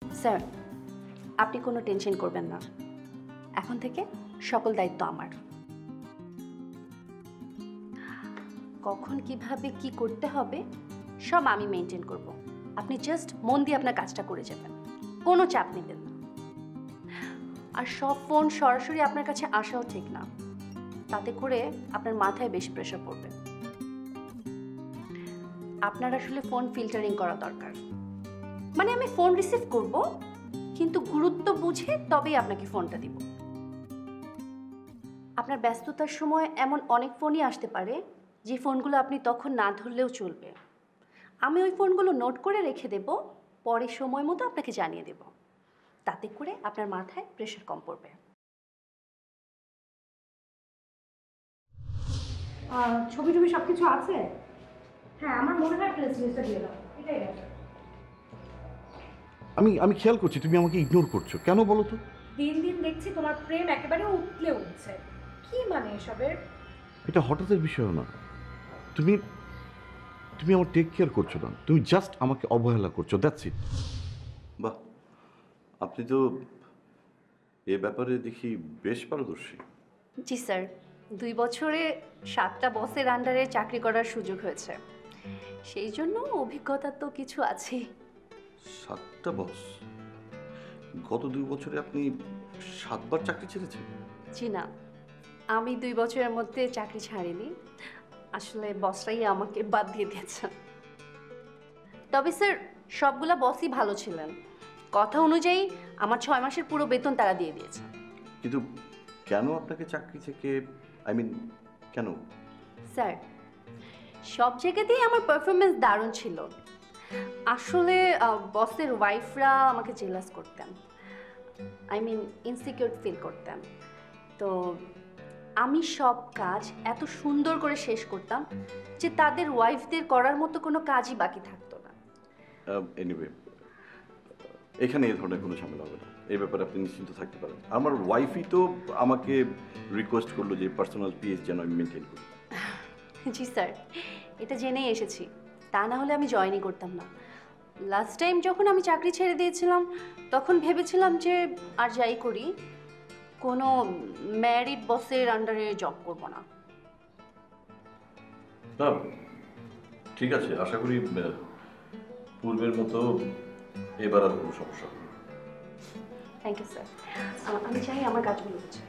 Sir, আপনি কোনো tension করবেন না। এখন থেকে সকল দায়িত্ব আমার। কখন কিভাবে কি করতে হবে সব আমি মেনটেন করব। আপনি জাস্ট মন দিয়ে আপনার কাজটা করে যাবেন, কোনো চাপ নেবেন না। আর সব ফোন সরাসরি আপনার কাছে আসাও ঠিক না, তাতে করে আপনার মাথায় বেশি প্রেশার পড়বে। আপনার আসলে ফোন ফিল্টারিং করা দরকার। মানে আমি ফোন রিসিভ করব, কিন্তু গুরুত্ব বুঝে তবেই আপনাকে ফোনটা দিব। আপনার ব্যস্ততার সময় এমন অনেক ফোনই আসতে পারে যে ফোনগুলো আপনি তখন না ধরলেও চলবে। আমি ওই ফোনগুলো নোট করে রেখে দেব, পরে সময় মতো আপনাকে জানিয়ে দেব। তাতে করে আপনার মাথায় প্রেশার কম পড়বে। ছবি টবি সব কিছু আছে? হ্যাঁ, আমার মনে হয় প্রেস রিলিজটা দিয়ে দাও, এটাই বেটার। আমি খেয়াল করছি তুমি আমাকে ইগনোর করছো কেন বলো তো? দিন দিন দেখছি তোমার প্রেম একেবারে উঠলে উঠছে। কি মানে এসবের? এটা হঠাৎের বিষয় না। তুমি তুমি আমার টেক কেয়ার করছো না, তুমি জাস্ট আমাকে অবহেলা করছো, দ্যাটস ইট। বাহ, আপনি তো এ ব্যাপারে দেখি বেশ পারদর্শী। জি স্যার, 2 বছরে 7টা বসের আন্ডারে চাকরি করার সুযোগ হয়েছে, সেই জন্য অভিজ্ঞতা তো কিছু আছে। 7টা বস? গত 2 বছরে আপনি 7বার চাকরি ছেড়েছেন? জি না, আমি 2 বছরের মধ্যে চাকরি ছাড়িনি, আসলে বসরাই আমাকে বাদ দিয়ে দিয়েছেন। তবে স্যার, সবগুলা বসই ভালো ছিলেন। কথা অনুযায়ী আমার 6 মাসের পুরো বেতন তারা দিয়ে দিয়েছে। কিন্তু কেন আপনাকে চাকরি থেকে কেন? স্যার, সব জায়গাতেই আমার পারফরমেন্স দারুণ ছিল। আসলে বসের ওয়াইফরা আমাকে জেলাস করতেন, ইনসিকিউর ফিল করতেন। তো আমি সব কাজ এত সুন্দর করে শেষ করতাম যে তাদের ওয়াইফদের করার মতো কোনো কাজই বাকি থাকতো না। এনিওয়ে, এখানে এই ধরনের কোনো ঝামেলা হবে না, এই ব্যাপারে আপনি নিশ্চিন্ত থাকতে পারেন। আমার ওয়াইফই তো আমাকে রিকোয়েস্ট করলো যে পার্সোনাল পিএস যেন আমি মেনটেন করি। জি স্যার, এটা জেনেই এসেছি, তা না হলে আমি জয়েনই করতাম না। লাস্ট টাইম যখন আমি চাকরি ছেড়ে দিয়েছিলাম তখন ভেবেছিলাম যে আর যাই করি, কোনো ম্যারিড বসের আন্ডারে জব করব না। না, ঠিক আছে, আশা করি পূর্বের মতো এবার আর কোনো সমস্যা হবে না। থ্যাংক ইউ স্যার, আমি চাই আমার কাজগুলো হচ্ছে।